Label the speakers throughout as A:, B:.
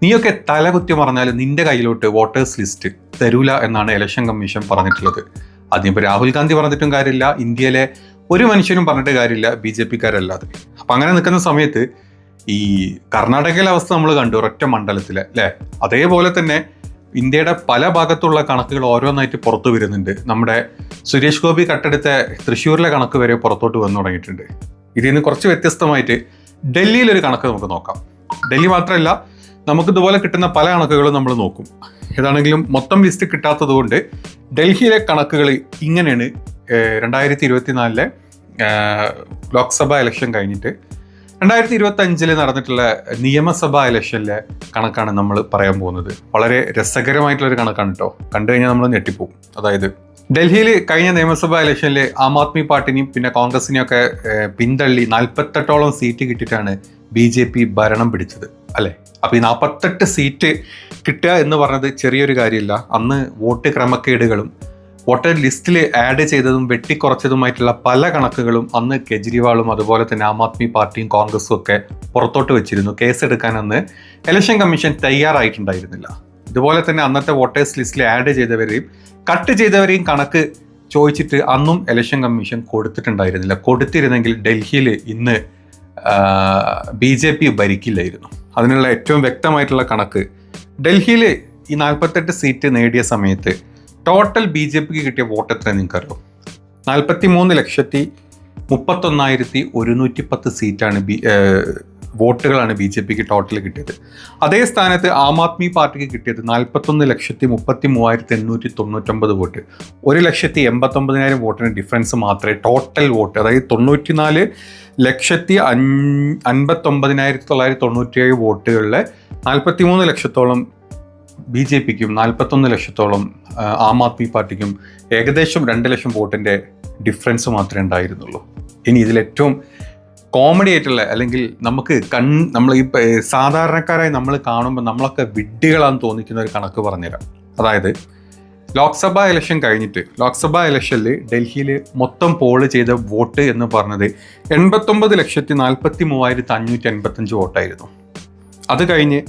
A: നീയൊക്കെ തലകുത്തി പറഞ്ഞാലും നിന്റെ കയ്യിലോട്ട് വോട്ടേഴ്സ് ലിസ്റ്റ് തരൂല എന്നാണ് ഇലക്ഷൻ കമ്മീഷൻ പറഞ്ഞിട്ടുള്ളത്. അതിനിപ്പോൾ രാഹുൽ ഗാന്ധി പറഞ്ഞിട്ടും കാര്യമില്ല, ഇന്ത്യയിലെ ഒരു മനുഷ്യനും പറഞ്ഞിട്ട് കാര്യമില്ല, BJP-ക്കാരല്ലാതെ. അപ്പം അങ്ങനെ നിൽക്കുന്ന സമയത്ത് ഈ കർണാടകയിലെ അവസ്ഥ നമ്മൾ കണ്ടു, ഒരൊറ്റ മണ്ഡലത്തിലെ അല്ലേ. അതേപോലെ തന്നെ ഇന്ത്യയുടെ പല ഭാഗത്തുള്ള കണക്കുകൾ ഓരോന്നായിട്ട് പുറത്തു വരുന്നുണ്ട്. നമ്മുടെ സുരേഷ് ഗോപി കട്ടെടുത്ത തൃശ്ശൂരിലെ കണക്ക് വരെ പുറത്തോട്ട് വന്നു തുടങ്ങിയിട്ടുണ്ട്. ഇതിൽ നിന്ന് കുറച്ച് വ്യത്യസ്തമായിട്ട് ഡൽഹിയിലൊരു കണക്ക് നമുക്ക് നോക്കാം. ഡൽഹി മാത്രമല്ല, നമുക്കിതുപോലെ കിട്ടുന്ന പല കണക്കുകളും നമ്മൾ നോക്കും. ഏതാണെങ്കിലും മൊത്തം ലിസ്റ്റ് കിട്ടാത്തത് കൊണ്ട് ഡൽഹിയിലെ കണക്കുകൾ ഇങ്ങനെയാണ്. 2024 ലോക്സഭാ ഇലക്ഷൻ കഴിഞ്ഞിട്ട് 2025 നടന്നിട്ടുള്ള നിയമസഭാ ഇലക്ഷനിലെ കണക്കാണ് നമ്മൾ പറയാൻ പോകുന്നത്. വളരെ രസകരമായിട്ടുള്ളൊരു കണക്കാണ് കേട്ടോ, കണ്ടു കഴിഞ്ഞാൽ നമ്മൾ ഞെട്ടിപ്പോകും. അതായത് ഡൽഹിയിൽ കഴിഞ്ഞ നിയമസഭാ ഇലക്ഷനിൽ ആം ആദ്മി പാർട്ടിനെയും പിന്നെ കോൺഗ്രസിനെയും ഒക്കെ പിന്തള്ളി 48ഓളം സീറ്റ് കിട്ടിയിട്ടാണ് BJP ഭരണം പിടിച്ചത് അല്ലേ. അപ്പോൾ ഈ 48 സീറ്റ് കിട്ടുക എന്ന് പറഞ്ഞത് ചെറിയൊരു കാര്യമില്ല. അന്ന് വോട്ട് ക്രമക്കേടുകളും വോട്ടർ ലിസ്റ്റിൽ ആഡ് ചെയ്തതും വെട്ടിക്കുറച്ചതുമായിട്ടുള്ള പല കണക്കുകളും അന്ന് കെജ്രിവാളും അതുപോലെ തന്നെ ആം ആദ്മി പാർട്ടിയും കോൺഗ്രസും ഒക്കെ പുറത്തോട്ട് വെച്ചിരുന്നു. കേസെടുക്കാൻ അന്ന് ഇലക്ഷൻ കമ്മീഷൻ തയ്യാറായിട്ടുണ്ടായിരുന്നില്ല. ഇതുപോലെ തന്നെ അന്നത്തെ വോട്ടേഴ്സ് ലിസ്റ്റിൽ ആഡ് ചെയ്തവരെയും കട്ട് ചെയ്തവരെയും കണക്ക് ചോദിച്ചിട്ട് അന്നും ഇലക്ഷൻ കമ്മീഷൻ കൊടുത്തിട്ടുണ്ടായിരുന്നില്ല. കൊടുത്തിരുന്നെങ്കിൽ ഡൽഹിയിൽ ഇന്ന് BJP ഭരിക്കില്ലായിരുന്നു. അതിനുള്ള ഏറ്റവും വ്യക്തമായിട്ടുള്ള കണക്ക് ഡൽഹിയിൽ ഈ 48 സീറ്റ് നേടിയ സമയത്ത് ടോട്ടൽ BJPക്ക് കിട്ടിയ വോട്ട് എത്ര നിങ്ങൾക്കറിയോ? 43,31,110 സീറ്റാണ് വോട്ടുകളാണ് BJPക്ക് ടോട്ടൽ കിട്ടിയത്. അതേ സ്ഥാനത്ത് ആം ആദ്മി പാർട്ടിക്ക് കിട്ടിയത് 41,33,899 വോട്ട്. 1,89,000 വോട്ടിന് ഡിഫറൻസ് മാത്രമേ ടോട്ടൽ വോട്ട്, അതായത് 94,59,997 വോട്ടുകളിലെ 43 ലക്ഷത്തോളം BJPക്കും 41 ലക്ഷത്തോളം ആം ആദ്മി പാർട്ടിക്കും ഏകദേശം 2 ലക്ഷം വോട്ടിൻ്റെ ഡിഫറൻസ് മാത്രമേ ഉണ്ടായിരുന്നുള്ളൂ. ഇനി ഇതിലേറ്റവും കോമഡി ആയിട്ടുള്ള, അല്ലെങ്കിൽ നമ്മൾ ഈ സാധാരണക്കാരായി നമ്മൾ കാണുമ്പോൾ നമ്മളൊക്കെ വിഡ്ഢികളാണെന്ന് തോന്നിക്കുന്ന ഒരു കണക്ക് പറഞ്ഞുതരാം. അതായത് ലോക്സഭാ ഇലക്ഷൻ കഴിഞ്ഞിട്ട് ലോക്സഭാ ഇലക്ഷനിൽ ഡൽഹിയിൽ മൊത്തം പോൾ ചെയ്ത വോട്ട് എന്ന് പറഞ്ഞത് 89,43,585 വോട്ടായിരുന്നു. അത് കഴിഞ്ഞ്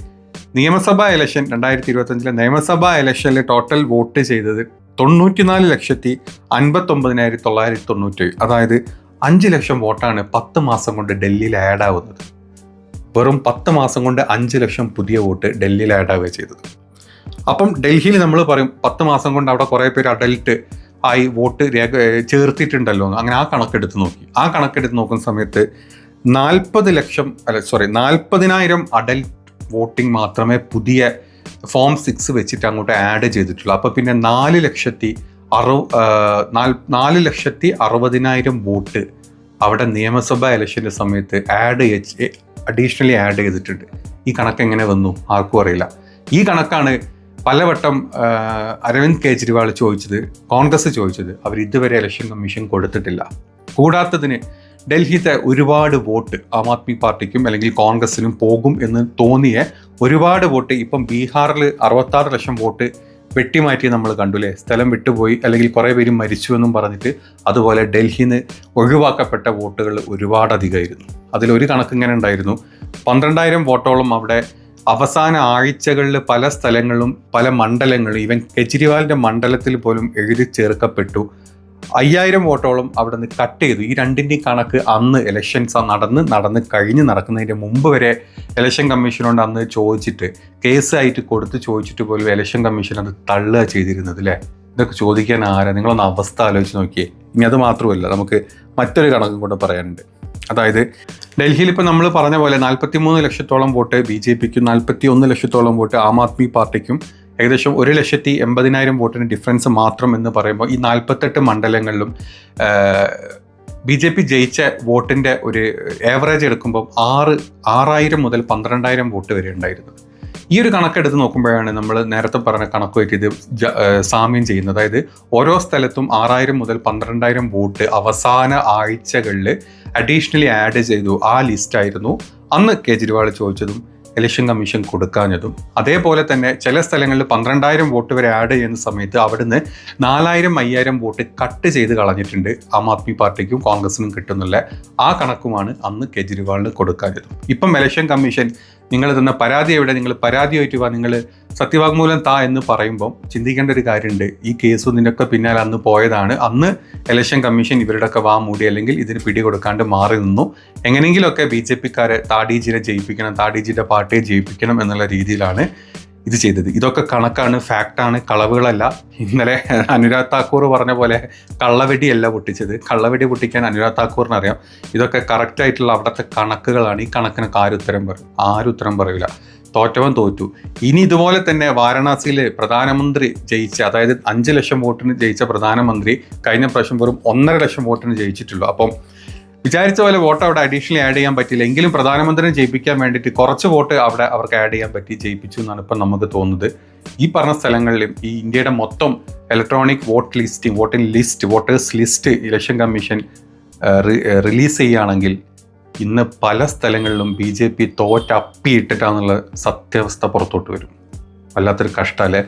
A: നിയമസഭാ ഇലക്ഷൻ 2025 നിയമസഭാ ഇലക്ഷനിൽ ടോട്ടൽ വോട്ട് ചെയ്തത് 94,59,997. അതായത് 5 ലക്ഷം വോട്ടാണ് 10 മാസം കൊണ്ട് ഡൽഹിയിൽ ആഡ് ആവുന്നത്. വെറും 10 മാസം കൊണ്ട് 5 ലക്ഷം പുതിയ വോട്ട് ഡൽഹിയിൽ ആഡ് ആവുക ചെയ്തത്. അപ്പം ഡൽഹിയിൽ നമ്മൾ പറയും 10 മാസം കൊണ്ട് അവിടെ കുറേ പേര് അഡൽട്ട് ആയി വോട്ട് ചേർത്തിട്ടുണ്ടല്ലോ. അങ്ങനെ ആ കണക്കെടുത്ത് നോക്കുന്ന സമയത്ത് 40,000 അഡൽട്ട് വോട്ടിംഗ് മാത്രമേ പുതിയ ഫോം 6 വെച്ചിട്ട് അങ്ങോട്ട് ആഡ് ചെയ്തിട്ടുള്ളൂ. അപ്പോൾ പിന്നെ 4,60,000 വോട്ട് അവിടെ നിയമസഭാ ഇലക്ഷൻ്റെ സമയത്ത് അഡീഷണലി ആഡ് ചെയ്തിട്ടുണ്ട്. ഈ കണക്ക് എങ്ങനെ വന്നു ആർക്കും അറിയില്ല. ഈ കണക്കാണ് പലവട്ടം അരവിന്ദ് കെജ്രിവാൾ ചോദിച്ചത്, കോൺഗ്രസ് ചോദിച്ചത്. അവർ ഇതുവരെ ഇലക്ഷൻ കമ്മീഷൻ കൊടുത്തിട്ടില്ല. കൂടാത്തതിന് ഡൽഹിയിലത്തെ ഒരുപാട് വോട്ട് ആം ആദ്മി പാർട്ടിക്കും അല്ലെങ്കിൽ കോൺഗ്രസിനും പോകും എന്ന് തോന്നിയ ഒരുപാട് വോട്ട് ഇപ്പം ബീഹാറിൽ 66 ലക്ഷം വോട്ട് വെട്ടിമാറ്റി നമ്മൾ കണ്ടുല്ലേ. സ്ഥലം വിട്ടുപോയി അല്ലെങ്കിൽ കുറേ പേര് മരിച്ചു എന്നും പറഞ്ഞിട്ട്. അതുപോലെ ഡൽഹിയിൽ നിന്ന് ഒഴിവാക്കപ്പെട്ട വോട്ടുകൾ ഒരുപാട് അധികമായിരുന്നു. അതിലൊരു കണക്ക് ഇങ്ങനെ ഉണ്ടായിരുന്നു, 12,000 വോട്ടോളം അവിടെ അവസാന ആഴ്ചകളിൽ പല സ്ഥലങ്ങളിലും പല മണ്ഡലങ്ങളും ഈവൻ കെജ്രിവാളിൻ്റെ മണ്ഡലത്തിൽ പോലും എഴുതി ചേർക്കപ്പെട്ടു. 5,000 വോട്ടോളം അവിടെ നിന്ന് കട്ട് ചെയ്തു. ഈ രണ്ടിൻ്റെയും കണക്ക് അന്ന് ഇലക്ഷൻസ് നടക്കുന്നതിൻ്റെ മുമ്പ് വരെ ഇലക്ഷൻ കമ്മീഷനോട് അന്ന് ചോദിച്ചിട്ട് കേസായിട്ട് ചോദിച്ചിട്ട് പോലും ഇലക്ഷൻ കമ്മീഷൻ അത് തള്ളുക ചെയ്തിരുന്നത് അല്ലേ. ഇതൊക്കെ ചോദിക്കാൻ ആരാ? നിങ്ങളൊന്ന് അവസ്ഥ ആലോചിച്ച് നോക്കിയേ. ഇനി അത് മാത്രമല്ല, നമുക്ക് മറ്റൊരു കണക്കും കൂടെ പറയാനുണ്ട്. അതായത് ഡൽഹിയിൽ ഇപ്പോൾ നമ്മൾ പറഞ്ഞ പോലെ 43 ലക്ഷത്തോളം വോട്ട് BJPക്കും 41 ലക്ഷത്തോളം വോട്ട് ആം ആദ്മി പാർട്ടിക്കും ഏകദേശം 1,80,000 വോട്ടിന് ഡിഫറൻസ് മാത്രം എന്ന് പറയുമ്പോൾ ഈ 48 മണ്ഡലങ്ങളിലും BJP ജയിച്ച വോട്ടിൻ്റെ ഒരു ആവറേജ് എടുക്കുമ്പോൾ 6,000 മുതൽ 12,000 വോട്ട് വരെ ഉണ്ടായിരുന്നു. ഈ ഒരു കണക്കെടുത്ത് നോക്കുമ്പോഴാണ് നമ്മൾ നേരത്തെ പറഞ്ഞ കണക്കുമായിട്ട് ഇത് സാമ്യം ചെയ്യുന്നത്. അതായത് ഓരോ സ്ഥലത്തും 6,000 മുതൽ 12,000 വോട്ട് അവസാന ആഴ്ചകളിൽ അഡീഷണലി ആഡ് ചെയ്തു. ആ ലിസ്റ്റായിരുന്നു അന്ന് കേജ്രിവാൾ ചോദിച്ചതും ഇലക്ഷൻ കമ്മീഷൻ കൊടുക്കാഞ്ഞതും. അതേപോലെ തന്നെ ചില സ്ഥലങ്ങളിൽ 12,000 വോട്ട് വരെ ആഡ് ചെയ്യുന്ന സമയത്ത് അവിടുന്ന് 4,000-5,000 വോട്ട് കട്ട് ചെയ്ത് കളഞ്ഞിട്ടുണ്ട്. ആം ആദ്മി പാർട്ടിക്കും കോൺഗ്രസിനും കിട്ടുന്നില്ല. ആ കണക്കുമാണ് അന്ന് കേജ്രിവാളിന് കൊടുക്കാഞ്ഞതും. ഇപ്പം ഇലക്ഷൻ കമ്മീഷൻ നിങ്ങൾ തന്ന പരാതി എവിടെ, നിങ്ങൾ പരാതിയായിട്ട് വാ, നിങ്ങൾ സത്യവാങ്മൂലം താ എന്ന് പറയുമ്പോൾ ചിന്തിക്കേണ്ട ഒരു കാര്യമുണ്ട്. ഈ കേസ് ഇതിൻ്റെയൊക്കെ പിന്നാലെ അന്ന് പോയതാണ്. അന്ന് ഇലക്ഷൻ കമ്മീഷൻ ഇവരുടെയൊക്കെ വാ മൂടി അല്ലെങ്കിൽ ഇതിന് പിടികൊടുക്കാണ്ട് മാറി നിന്നു. എങ്ങനെയെങ്കിലുമൊക്കെ BJP-ക്കാരെ താടിജിനെ ജയിപ്പിക്കണം, താടിജിയുടെ പാർട്ടിയെ ജയിപ്പിക്കണം എന്നുള്ള രീതിയിലാണ് ഇത് ചെയ്തത്. ഇതൊക്കെ കണക്കാണ്, ഫാക്റ്റാണ്, കളവുകളല്ല. ഇന്നലെ അനുരാഗ് താക്കൂർ പറഞ്ഞ പോലെ കള്ളവെടിയല്ല പൊട്ടിച്ചത്. കള്ളവെടി പൊട്ടിക്കാൻ അനുരാഗ് താക്കൂറിന് അറിയാം. ഇതൊക്കെ കറക്റ്റായിട്ടുള്ള അവിടുത്തെ കണക്കുകളാണ്. ഈ കണക്കിനൊക്കെ ആരുത്തരം പറയും? ആരുത്തരം പറയില്ല. തോറ്റവൻ തോറ്റു. ഇനി ഇതുപോലെ തന്നെ വാരണാസിയിൽ പ്രധാനമന്ത്രി ജയിച്ച, അതായത് 5 ലക്ഷം വോട്ടിന് ജയിച്ച പ്രധാനമന്ത്രി കഴിഞ്ഞ പ്രാവശ്യം വെറും 1.5 ലക്ഷം വോട്ടിന് ജയിച്ചിട്ടുള്ളൂ. അപ്പം വിചാരിച്ച പോലെ വോട്ട് അവിടെ അഡീഷണലി ആഡ് ചെയ്യാൻ പറ്റില്ല. എങ്കിലും പ്രധാനമന്ത്രിനെ ജയിപ്പിക്കാൻ വേണ്ടിയിട്ട് കുറച്ച് വോട്ട് അവിടെ അവർക്ക് ആഡ് ചെയ്യാൻ പറ്റി, ജയിപ്പിച്ചു എന്നാണ് ഇപ്പം നമുക്ക് തോന്നുന്നത്. ഈ പറഞ്ഞ സ്ഥലങ്ങളിലും ഈ ഇന്ത്യയുടെ മൊത്തം electronic voters list election commission release ചെയ്യുകയാണെങ്കിൽ ഇന്ന് പല സ്ഥലങ്ങളിലും BJP തോറ്റപ്പിയിട്ടിട്ടാന്നുള്ള സത്യാവസ്ഥ പുറത്തോട്ട് വരും. വല്ലാത്തൊരു കഷ്ടമല്ലേ.